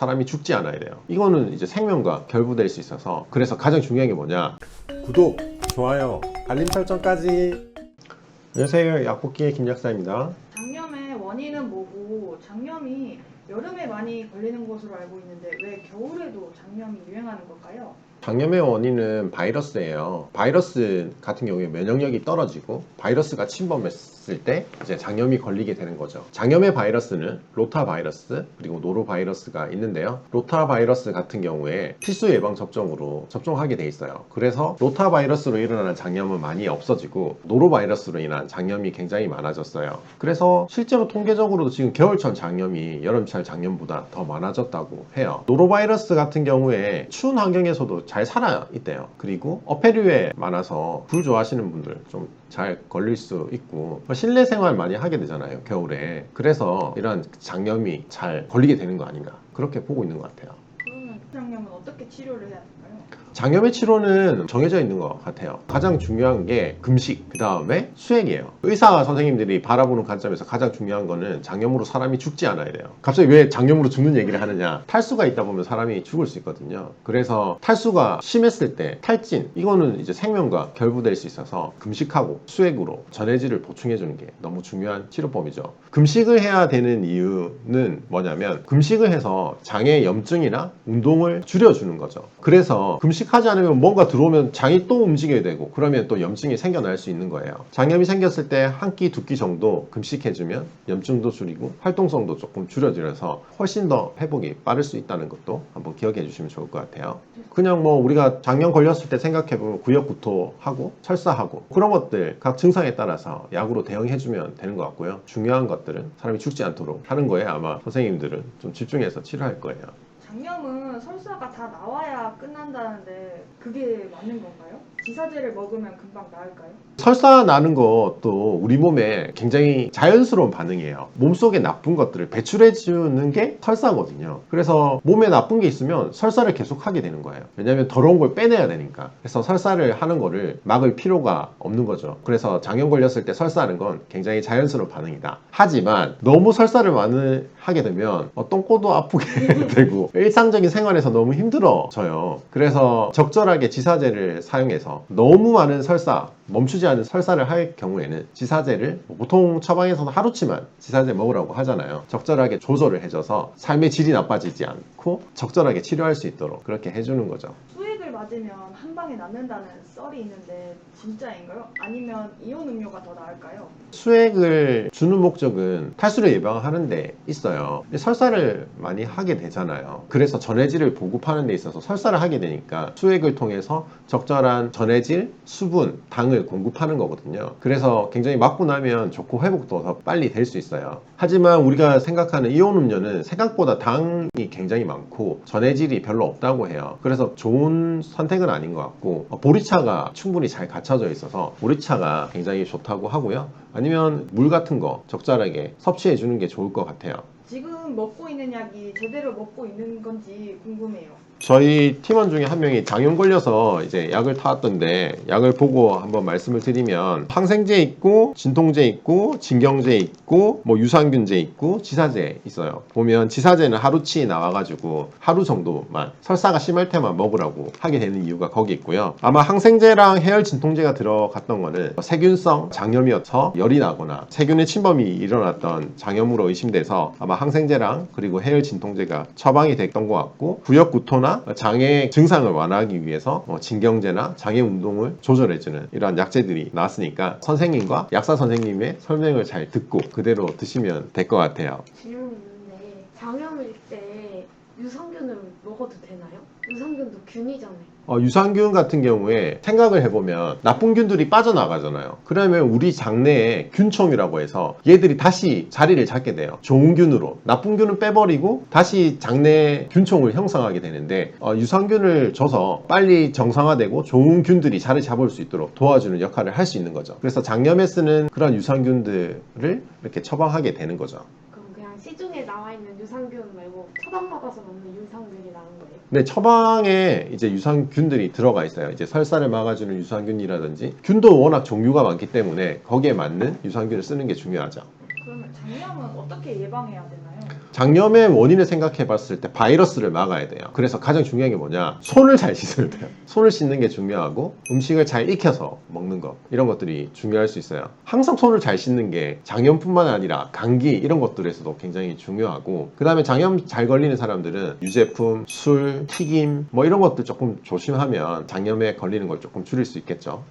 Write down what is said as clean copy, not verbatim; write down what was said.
사람이 죽지 않아야 돼요. 이거는 이제 생명과 결부될 수 있어서, 그래서 가장 중요한 게 뭐냐, 구독, 좋아요, 알림 설정까지. 안녕하세요, 약복기의 김약사입니다. 장염의 원인은 뭐고, 장염이 여름에 많이 걸리는 것으로 알고 있는데 왜 겨울에도 장염이 유행하는 걸까요? 장염의 원인은 바이러스예요. 바이러스 같은 경우에 면역력이 떨어지고 바이러스가 침범했을 때 이제 장염이 걸리게 되는 거죠. 장염의 바이러스는 로타 바이러스 그리고 노로 바이러스가 있는데요. 로타 바이러스 같은 경우에 필수 예방 접종으로 접종하게 돼 있어요. 그래서 로타 바이러스로 일어나는 장염은 많이 없어지고 노로 바이러스로 인한 장염이 굉장히 많아졌어요. 그래서 실제로 통계적으로도 지금 겨울철 장염이 여름철 장염보다 더 많아졌다고 해요. 노로 바이러스 같은 경우에 추운 환경에서도 잘 살아 있대요. 그리고 어패류에 많아서 불 좋아하시는 분들 좀 잘 걸릴 수 있고, 실내 생활 많이 하게 되잖아요, 겨울에. 그래서 이런 장염이 잘 걸리게 되는 거 아닌가, 그렇게 보고 있는 것 같아요. 그러면 장염은 어떻게 치료를 해야 될까요? 장염의 치료는 정해져 있는 것 같아요. 가장 중요한 게 금식, 그 다음에 수액이에요. 의사 선생님들이 바라보는 관점에서 가장 중요한 거는 장염으로 사람이 죽지 않아야 돼요. 갑자기 왜 장염으로 죽는 얘기를 하느냐, 탈수가 있다 보면 사람이 죽을 수 있거든요. 그래서 탈수가 심했을 때 탈진, 이거는 이제 생명과 결부될 수 있어서 금식하고 수액으로 전해질을 보충해 주는 게 너무 중요한 치료법이죠. 금식을 해야 되는 이유는 뭐냐면, 금식을 해서 장의 염증이나 운동을 줄여주는 거죠. 그래서 금식하지 않으면 뭔가 들어오면 장이 또 움직여야 되고, 그러면 또 염증이 생겨날 수 있는 거예요. 장염이 생겼을 때 한 끼, 두 끼 정도 금식해주면 염증도 줄이고 활동성도 조금 줄여들어서 훨씬 더 회복이 빠를 수 있다는 것도 한번 기억해 주시면 좋을 것 같아요. 그냥 뭐 우리가 장염 걸렸을 때 생각해보면 구역구토하고 설사하고 그런 것들 각 증상에 따라서 약으로 대응해주면 되는 것 같고요. 중요한 것들은 사람이 죽지 않도록 하는 거에 아마 선생님들은 좀 집중해서 치료할 거예요. 장염은 설사가 다 나와야 끝난다는데 그게 맞는 건가요? 지사제를 먹으면 금방 나을까요? 설사 나는 것도 우리 몸에 굉장히 자연스러운 반응이에요. 몸속에 나쁜 것들을 배출해 주는 게 설사거든요. 그래서 몸에 나쁜 게 있으면 설사를 계속 하게 되는 거예요. 왜냐하면 더러운 걸 빼내야 되니까. 그래서 설사를 하는 거를 막을 필요가 없는 거죠. 그래서 장염 걸렸을 때 설사하는 건 굉장히 자연스러운 반응이다. 하지만 너무 설사를 많이 하게 되면 똥꼬도 아프게 되고 일상적인 생활에서 너무 힘들어져요. 그래서 적절하게 지사제를 사용해서 너무 많은 설사, 멈추지 않은 설사를 할 경우에는 지사제를 보통 처방에서는 하루치만 지사제 먹으라고 하잖아요. 적절하게 조절을 해줘서 삶의 질이 나빠지지 않고 적절하게 치료할 수 있도록 그렇게 해주는 거죠. 수액을 맞으면 한 방에 낫는다는 썰이 있는데 진짜인가요? 아니면 이온 음료가 더 나을까요? 수액을 주는 목적은 탈수를 예방하는 데 있어요. 근데 설사를 많이 하게 되잖아요. 그래서 전해질을 보급하는 데 있어서 설사를 하게 되니까 수액을 통해서 적절한 전해질, 수분, 당을 공급하는 거거든요. 그래서 굉장히 맞고 나면 좋고 회복도 더 빨리 될 수 있어요. 하지만 우리가 생각하는 이온 음료는 생각보다 당이 굉장히 많고 전해질이 별로 없다고 해요. 그래서 좋은 선택은 아닌 것 같고, 보리차가 충분히 잘 갖춰져 있어서 보리차가 굉장히 좋다고 하고요. 아니면 물 같은 거 적절하게 섭취해 주는 게 좋을 것 같아요. 지금 먹고 있는 약이 제대로 먹고 있는 건지 궁금해요. 저희 팀원 중에 한 명이 장염 걸려서 이제 약을 타왔던데, 약을 보고 한번 말씀을 드리면 항생제 있고 진통제 있고 진경제 있고 뭐 유산균제 있고 지사제 있어요. 보면 지사제는 하루치 나와가지고 하루 정도만, 설사가 심할 때만 먹으라고 하게 되는 이유가 거기 있고요. 아마 항생제랑 해열 진통제가 들어갔던 거는 세균성 장염이어서 열이 나거나 세균의 침범이 일어났던 장염으로 의심돼서 아마 항생제랑 그리고 해열 진통제가 처방이 됐던 것 같고, 구역구토나 장의 증상을 완화하기 위해서 진경제나 장의 운동을 조절해주는 이러한 약제들이 나왔으니까 선생님과 약사 선생님의 설명을 잘 듣고 그대로 드시면 될 것 같아요. 질문이 있는데 장염일 때 유산균을 먹어도 되나요? 유산균도 균이잖아요. 유산균 같은 경우에 생각을 해보면 나쁜 균들이 빠져나가잖아요. 그러면 우리 장내에 균총이라고 해서 얘들이 다시 자리를 잡게 돼요. 좋은 균으로. 나쁜 균은 빼버리고 다시 장내 균총을 형성하게 되는데, 유산균을 줘서 빨리 정상화되고 좋은 균들이 자리 잡을 수 있도록 도와주는 역할을 할 수 있는 거죠. 그래서 장염에 쓰는 그런 유산균들을 이렇게 처방하게 되는 거죠. 그럼 그냥 시중에 나와 있는 유산균 말고 처방받아서 먹는 유산균이 나은 거예요? 네, 처방에 이제 유산균들이 들어가 있어요. 이제 설사를 막아주는 유산균이라든지, 균도 워낙 종류가 많기 때문에 거기에 맞는 유산균을 쓰는 게 중요하죠. 그러면 장염은 어떻게 예방해야 되나요? 장염의 원인을 생각해 봤을 때 바이러스를 막아야 돼요. 그래서 가장 중요한 게 뭐냐? 손을 잘 씻어야 돼요. 손을 씻는 게 중요하고 음식을 잘 익혀서 먹는 것, 이런 것들이 중요할 수 있어요. 항상 손을 잘 씻는 게 장염뿐만 아니라 감기 이런 것들에서도 굉장히 중요하고, 그 다음에 장염 잘 걸리는 사람들은 유제품, 술, 튀김 뭐 이런 것들 조금 조심하면 장염에 걸리는 걸 조금 줄일 수 있겠죠.